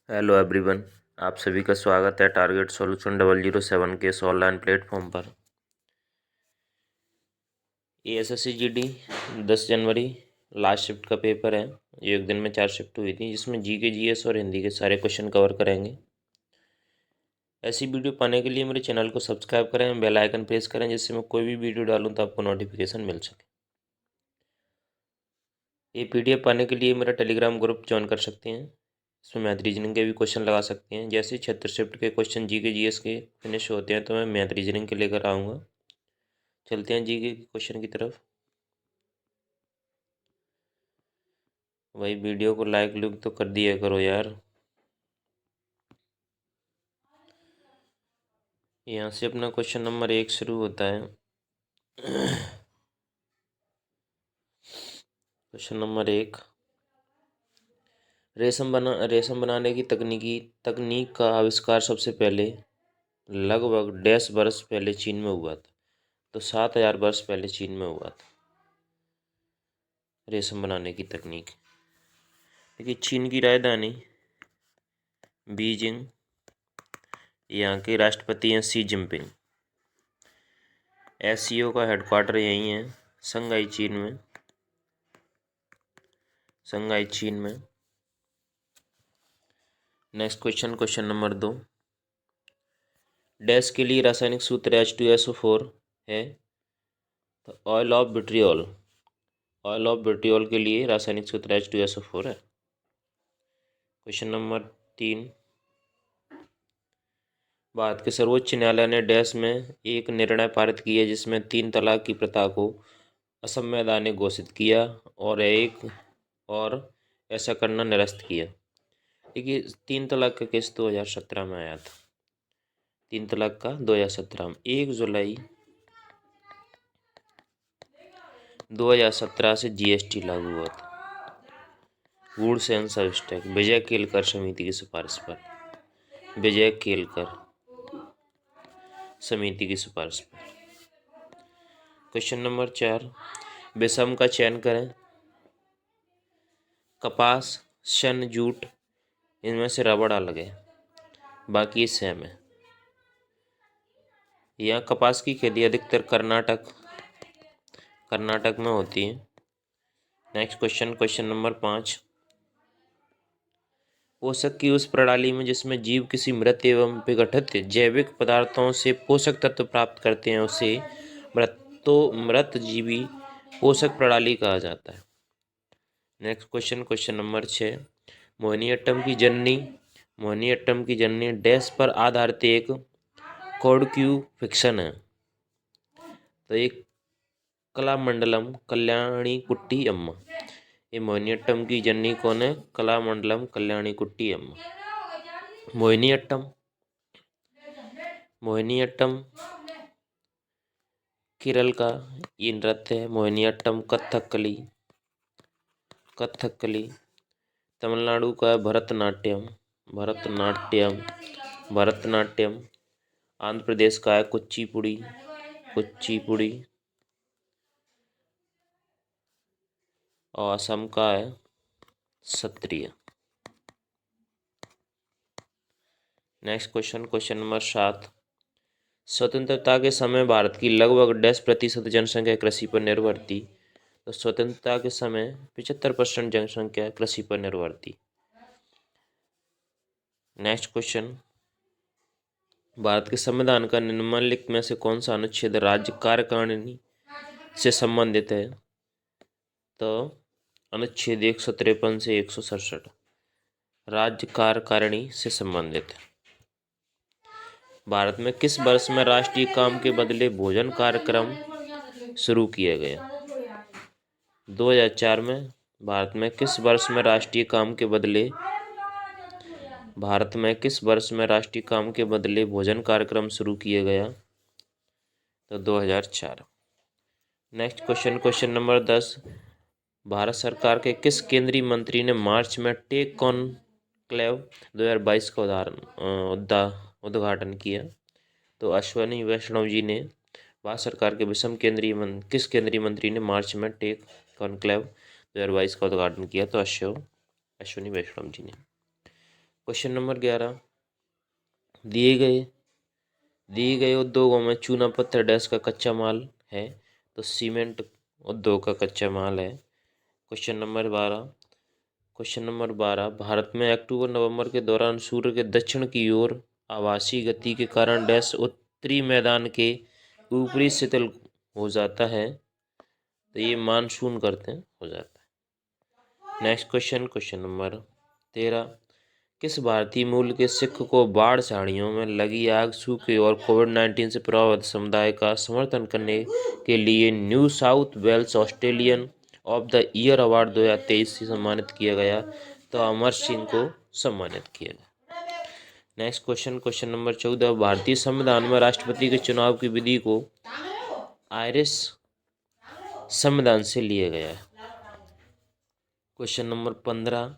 Hello everyone, आप सभी का स्वागत है टारगेट सॉल्यूशन 007 के इस ऑनलाइन प्लेटफॉर्म पर। एएसएससी जीडी 10 जनवरी लास्ट शिफ्ट का पेपर है। ये एक दिन में 4 शिफ्ट हुई थी, जिसमें जीके जीएस और हिंदी के सारे क्वेश्चन कवर करेंगे। ऐसी वीडियो पाने के लिए मेरे चैनल को सब्सक्राइब करें, बेल आइकन प्रेस करें, जिससे मैं कोई भी वीडियो डालूँ तो आपको नोटिफिकेशन मिल सके। ये पीडीएफ पाने के लिए मेरा टेलीग्राम ग्रुप ज्वाइन कर सकते हैं। इसमें मैथ रीजनिंग के भी क्वेश्चन लगा सकते हैं। जैसे 76 शिफ्ट के क्वेश्चन जीके जीएस के फिनिश होते हैं तो मैं मैथ रीजनिंग के लेकर आऊँगा। चलते हैं जीके के क्वेश्चन की तरफ। भाई वीडियो को लाइक लुक तो कर दिया करो यार। यहाँ से अपना क्वेश्चन नंबर 1 शुरू होता है। क्वेश्चन नंबर 1, रेशम बनाने की तकनीक का आविष्कार सबसे पहले लगभग डैश वर्ष पहले चीन में हुआ था। तो 7000 वर्ष पहले चीन में हुआ था रेशम बनाने की तकनीक। देखिए, चीन की राजधानी बीजिंग, यहाँ के राष्ट्रपति हैं शी जिनपिंग। एससीओ का हेडक्वार्टर यहीं है, शंघाई चीन में। नेक्स्ट क्वेश्चन नंबर 2, डैश के लिए रासायनिक सूत्र H2SO4 है। तो ऑयल ऑफ विट्रियोल के लिए रासायनिक सूत्र H2SO4 है। क्वेश्चन नंबर 3, भारत के सर्वोच्च न्यायालय ने डैश में एक निर्णय पारित किया जिसमें 3 तलाक की प्रथा को असंवैधानिक घोषित किया और ऐसा करना निरस्त किया। देखिए, 3 तलाक का केस 2017 में आया था। 3 तलाक का 2017 में 1 जुलाई 2017 से जीएसटी लागू हुआ था। गुड्स एंड सर्विस टैक्स, विजय केलकर समिति की सिफारिश पर। क्वेश्चन नंबर 4, विषम का चयन करें। कपास, शन, जूट, इनमें से रबड़ अलग है, बाकी ये सेम है। यहाँ कपास की खेती अधिकतर कर्नाटक में होती है। नेक्स्ट क्वेश्चन नंबर 5, पोषक की उस प्रणाली में जिसमें जीव किसी मृत एवं विघटित जैविक पदार्थों से पोषक तत्व प्राप्त करते हैं उसे मृत जीवी पोषक प्रणाली कहा जाता है। नेक्स्ट क्वेश्चन नंबर 6, मोहिनीअट्टम की जननी डैश पर आधारित एक कौड़क्यू फिक्शन है। तो एक कलामंडलम कल्याणी कुट्टी अम्मा। ये मोहिनीअट्टम की जननी कौन है? कलामंडलम कल्याणी कुट्टी अम्मा। मोहिनीअट्टम केरल का ये नृत्य है। मोहिनीअट्टम कथकली तमिलनाडु का है भरतनाट्यम। आंध्र प्रदेश का है कुचिपुड़ी और असम का है सत्रिय। नेक्स्ट क्वेश्चन नंबर 7, स्वतंत्रता के समय भारत की लगभग 10% जनसंख्या कृषि पर निर्भर थी। तो स्वतंत्रता के समय 75% जनसंख्या कृषि पर निर्भर थी। नेक्स्ट क्वेश्चन, भारत के संविधान का निम्नलिखित में से कौन सा अनुच्छेद राज्य कार्यकारिणी से संबंधित है? तो अनुच्छेद 153 से 167 राज्य कार्यकारिणी से संबंधित है। भारत में किस वर्ष में राष्ट्रीय काम के बदले भोजन कार्यक्रम शुरू किया गया? 2004 में। भारत में किस वर्ष में राष्ट्रीय काम के बदले भोजन कार्यक्रम शुरू किया गया? तो 2004। नेक्स्ट क्वेश्चन नंबर 10, भारत सरकार के किस केंद्रीय मंत्री ने मार्च में टेक कॉनक्लेव 2022 का उद्घाटन किया? तो अश्विनी वैष्णव जी ने। भारत सरकार के किस केंद्रीय मंत्री ने मार्च में टेक कॉनक्लेव 2022 का उद्घाटन किया? तो अश्विनी वैष्णव जी ने। क्वेश्चन नंबर 11, दिए गए उद्योगों में चूना पत्थर डैश का कच्चा माल है, तो सीमेंट उद्योग का कच्चा माल है। क्वेश्चन नंबर 12, भारत में अक्टूबर नवंबर के दौरान सूर्य के दक्षिण की ओर आवासीय गति के कारण डैश उत्तरी मैदान के ऊपरी शीतल हो जाता है, तो ये मानसून करते हैं हो जाता है। नेक्स्ट क्वेश्चन नंबर 13, किस भारतीय मूल के सिख को बाढ़ साड़ियों में लगी आग, सूखे और कोविड-19 से प्रभावित समुदाय का समर्थन करने के लिए New South Wales Australian of the year award 2023 से सम्मानित किया गया, तो अमर सिंह को सम्मानित किया गया। नेक्स्ट क्वेश्चन नंबर 14, भारतीय संविधान में राष्ट्रपति के चुनाव की विधि को आयरिश संविधान से लिया गया है। क्वेश्चन नंबर 15,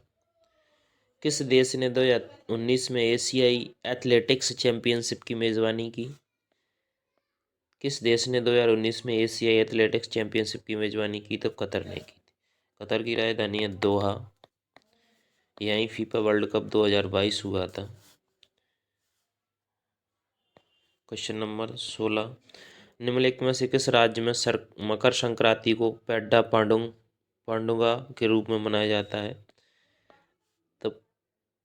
किस देश ने 2019 में एशियाई एथलेटिक्स चैंपियनशिप की मेजबानी की? किस देश ने 2019 में एशियाई एथलेटिक्स चैंपियनशिप की मेजबानी की? तो कतर ने की थी। कतर की राजधानी है दोहा। यहीं फीफा वर्ल्ड कप 2022 हुआ था। क्वेश्चन नंबर 16, निम्नलिखित में से किस राज्य में मकर संक्रांति को पेड्डा पांडुगा के रूप में मनाया जाता है? तो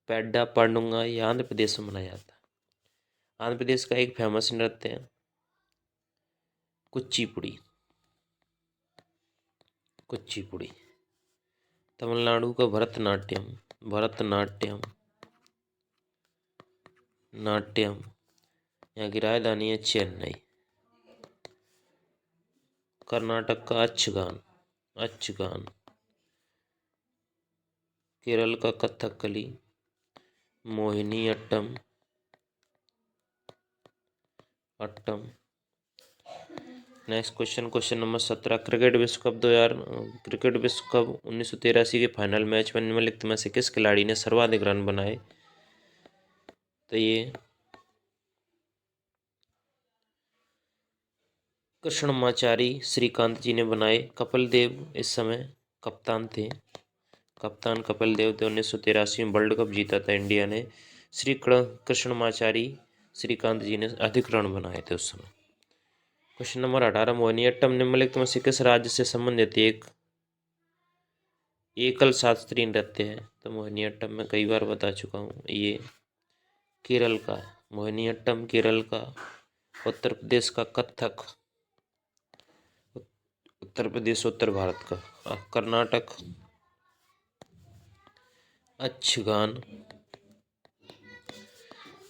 पेड्डा पांडुगा ये आंध्र प्रदेश में मनाया जाता है। आंध्र प्रदेश का एक फेमस नृत्य है कुचिपुड़ी। तमिलनाडु का भरतनाट्यम यहाँ की राजधानी है चेन्नई। कर्नाटक का अच्छगान। केरल का Kathakali, Mohini Attam. Next question number 17, cricket विश्व कप 1983 के फाइनल मैच में निम्नलिखित में से किस खिलाड़ी ने सर्वाधिक रन बनाए? तो ये कृष्णमाचारी श्रीकांत जी ने बनाए। कपिल देव इस समय कप्तान थे। कप्तान कपिल देव थे। 1983 में वर्ल्ड कप जीता था इंडिया ने। कृष्णमाचारी श्रीकांत जी ने अधिक रन बनाए थे उस समय। क्वेश्चन नंबर 18, मोहिनीअट्टम निम्नलिखित में से किस राज्य से संबंधित एक एकल शास्त्रीय नृत्य है? तो मोहिनीअट्टम मैं कई बार बता चुका हूँ, ये केरल का है। मोहिनीअट्टम केरल का। उत्तर प्रदेश का कथक, उत्तर प्रदेश उत्तर भारत का। कर्नाटक अच्छगान,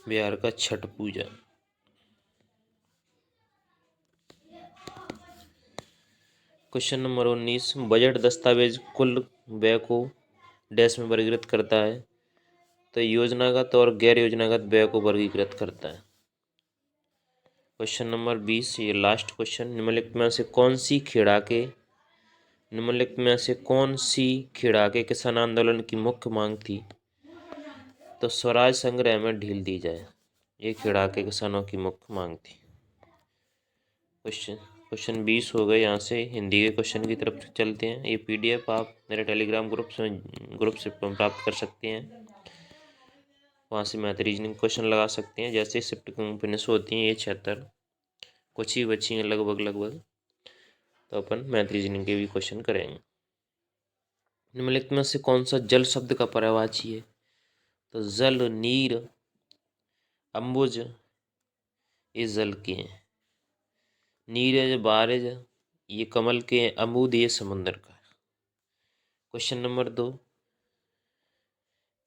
बिहार का छठ पूजा। क्वेश्चन नंबर 19, बजट दस्तावेज कुल व्यय को डैश में वर्गीकृत करता है? तो योजनागत और गैर योजनागत व्यय को वर्गीकृत करता है। क्वेश्चन नंबर 20, ये लास्ट क्वेश्चन, निम्नलिखित में से कौन सी खेड़ा के किसान आंदोलन की मुख्य मांग थी? तो स्वराज संग्रह में ढील दी जाए, ये खेड़ा के किसानों की मुख्य मांग थी। क्वेश्चन 20 हो गए। यहाँ से हिंदी के क्वेश्चन की तरफ चलते हैं। ये पीडीएफ आप मेरे टेलीग्राम ग्रुप से प्राप्त कर सकते हैं। वहाँ से मैथ रीजनिंग क्वेश्चन लगा सकते हैं। जैसे शिफ्ट फिनिश होती हैं ये 76 कुछ ही बची हैं लगभग, तो अपन मैथ रीजनिंग के भी क्वेश्चन करेंगे। निम्नलिखित में से कौन सा जल शब्द का पर्यायवाची है? तो जल, नीर, अम्बुज ये जल के हैं। नीरज, बारज ये कमल के हैं। अमूद ये समुद्र का है। क्वेश्चन नंबर 2,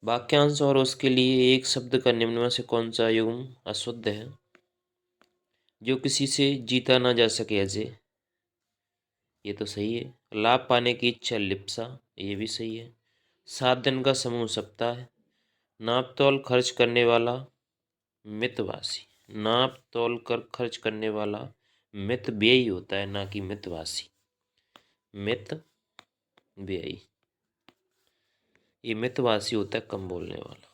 वाक्यांश और उसके लिए एक शब्द का निम्न में से कौन सा युग्म अशुद्ध है? जो किसी से जीता ना जा सके अजय, ये तो सही है। लाभ पाने की इच्छा लिप्सा, ये भी सही है। 7 दिन का समूह सप्ताह। नाप तोल खर्च करने वाला मितवासी। नाप तोल कर खर्च करने वाला मित व्ययी होता है, ना कि मितवासी। मित व्ययी, ये मितवासी होता है कम बोलने वाला।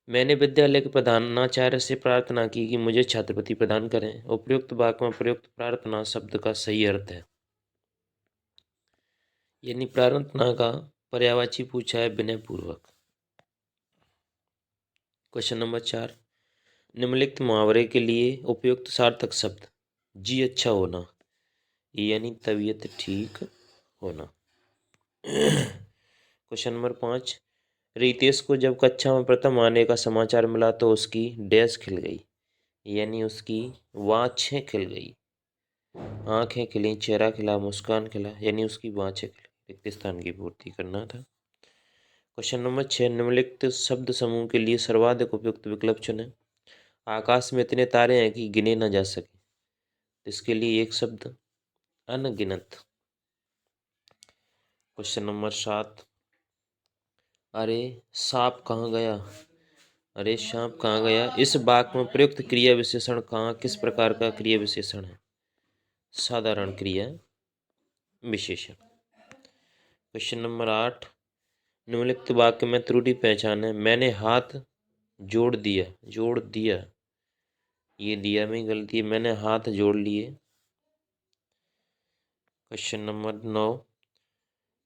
मैंने विद्यालय के प्रधानाचार्य से प्रार्थना की कि मुझे छात्रवृत्ति प्रदान करें। उपयुक्त वाक्य में प्रयुक्त प्रार्थना शब्द का सही अर्थ है। यानी प्रार्थना का पर्यायवाची पूछा है विनय पूर्वक। क्वेश्चन नंबर 4, निम्नलिखित मुहावरे के लिए उपयुक्त सार्थक शब्द। जी अच्छा होना, यानी तबीयत ठीक होना। क्वेश्चन नंबर 5, रितेश को जब कक्षा में प्रथम आने का समाचार मिला तो उसकी डैश खिल गई, यानी उसकी वाँछें खिल गई। आंखें खिली, चेहरा खिला, मुस्कान खिला, यानी उसकी वाँछें खिली। रिक्त स्थान की पूर्ति करना था। क्वेश्चन नंबर 6, निम्नलिखित शब्द समूह के लिए सर्वाधिक उपयुक्त विकल्प चुनें। आकाश में इतने तारे हैं कि गिने न जा सके, इसके लिए एक शब्द अनगिनत। क्वेश्चन नंबर 7, अरे सांप कहाँ गया, अरे सांप कहाँ गया, इस वाक्य में प्रयुक्त क्रिया विशेषण कहाँ किस प्रकार का क्रिया विशेषण है? साधारण क्रिया विशेषण। क्वेश्चन नंबर 8, निम्नलिखित वाक्य में त्रुटि पहचाने। मैंने हाथ जोड़ दिया, जोड़ दिया, ये दिया में गलती है, मैंने हाथ जोड़ लिए। क्वेश्चन नंबर 9,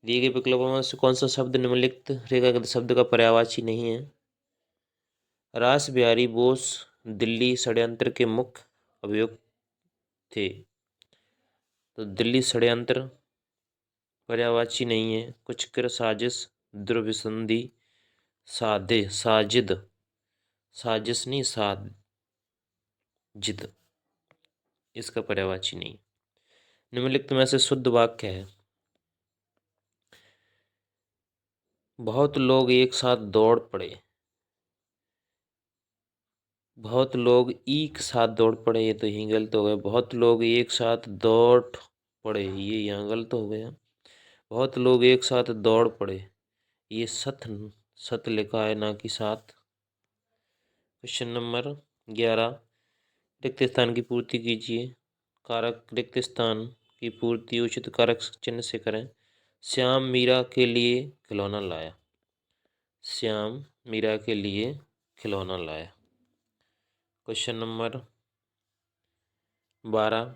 दिए गए विकल्पों में से कौन सा शब्द निम्नलिखित रेखागत शब्द का पर्यायवाची नहीं है? रास बिहारी बोस दिल्ली षड्यंत्र के मुख्य अभियुक्त थे, तो दिल्ली षड्यंत्र पर्यायवाची नहीं है। कुछ कर साजिश, दुर्विसंधि, साधे, साजिद, साजिश नहीं साजिद, इसका पर्यायवाची नहीं। निम्नलिखित में से शुद्ध वाक्य है। बहुत लोग एक साथ दौड़ पड़े, बहुत लोग एक साथ दौड़ पड़े, ये तो यहीं गलत हो गया। बहुत लोग एक साथ दौड़ पड़े, ये यहाँ गलत हो गया। बहुत लोग एक साथ दौड़ पड़े, ये सत लिखा है ना कि साथ। क्वेश्चन नंबर 11, रिक्त स्थान की पूर्ति कीजिए। कारक रिक्त स्थान की पूर्ति उचित कारक चिन्ह से करें। श्याम मीरा के लिए खिलौना लाया, श्याम मीरा के लिए खिलौना लाया। क्वेश्चन नंबर 12,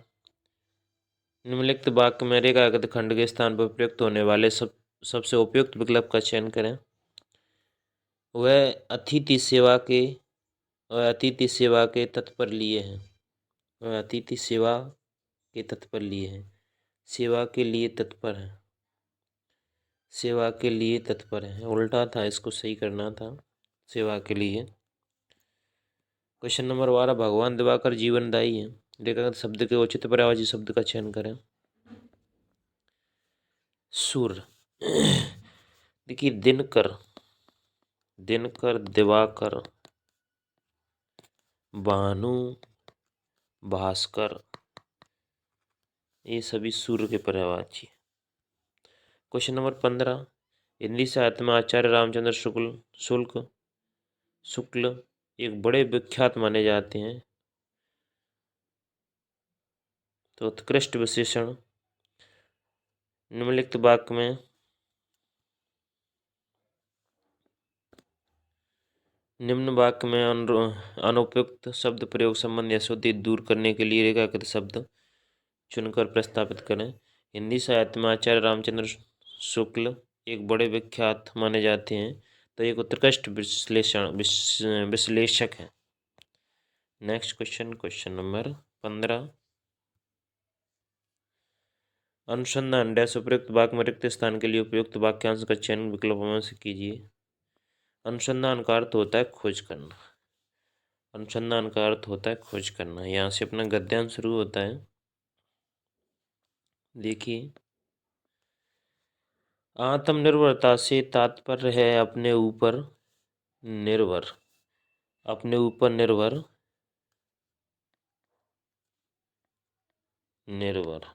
निम्नलिखित वाक्य में रेखागत खंड के स्थान पर प्रयुक्त होने वाले सबसे उपयुक्त विकल्प का चयन करें। वह अतिथि सेवा के तत्पर लिए हैं, वह अतिथि सेवा के तत्पर लिए हैं, सेवा के लिए तत्पर है, सेवा के लिए तत्पर है, उल्टा था, इसको सही करना था, सेवा के लिए। क्वेश्चन नंबर 12, भगवान दिवाकर जीवनदायी है। रेखागत शब्द के उचित पर्यायवाची शब्द का चयन करें। सूर्य, देखिए दिनकर, दिनकर, दिवाकर, भानु, भास्कर, ये सभी सूर्य के पर्यायवाची। क्वेश्चन नंबर 15, हिंदी साहित्य में आचार्य रामचंद्र शुक्ल एक बड़े विख्यात माने जाते हैं, तो उत्कृष्ट विशेषण। निम्नलिखित वाक्य में निम्न वाक्य में अनुपयुक्त शब्द प्रयोग संबंध या अशुद्धि दूर करने के लिए रेखाकृत शब्द चुनकर प्रस्तावित करें। हिंदी साहित्य में आचार्य रामचंद्र शुक्ल एक बड़े विख्यात माने जाते हैं, तो एक उत्कृष्ट विश्लेषक है। नेक्स्ट क्वेश्चन, क्वेश्चन नंबर 15, अनुसंधान डैश उपयुक्त वाक्य में रिक्त स्थान के लिए उपयुक्त वाक्यांश का चयन विकल्पों में से कीजिए। अनुसंधान का अर्थ होता है खोज करना, अनुसंधान का अर्थ होता है खोज करना। यहाँ से अपना गद्यांश शुरू होता है। देखिए, आत्मनिर्भरता से तात्पर्य है अपने ऊपर निर्भर, अपने ऊपर निर्भर, निर्भर,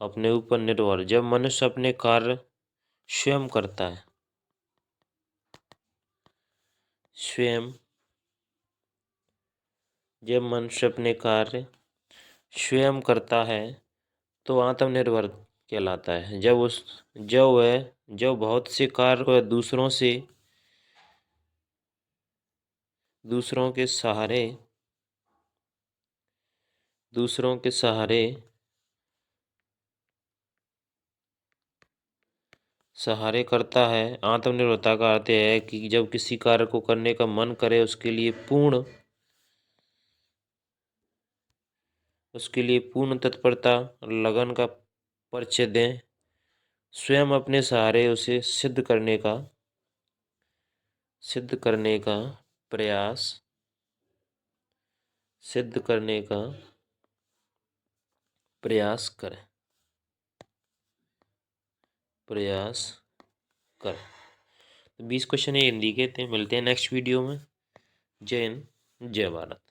अपने ऊपर निर्भर। जब मनुष्य अपने कार्य स्वयं करता है, स्वयं, जब मनुष्य अपने कार्य स्वयं करता है तो आत्मनिर्भर कहलाता है। जब बहुत से कार्य वह दूसरों के सहारे सहारे करता है। आत्मनिर्भरता का अर्थ है कि जब किसी कार्य को करने का मन करे उसके लिए पूर्ण तत्परता और लगन का परिचय दें। स्वयं अपने सहारे उसे सिद्ध करने का प्रयास करें। तो 20 क्वेश्चन ये हिंदी के थे। मिलते हैं नेक्स्ट वीडियो में। जय हिंद, जय भारत।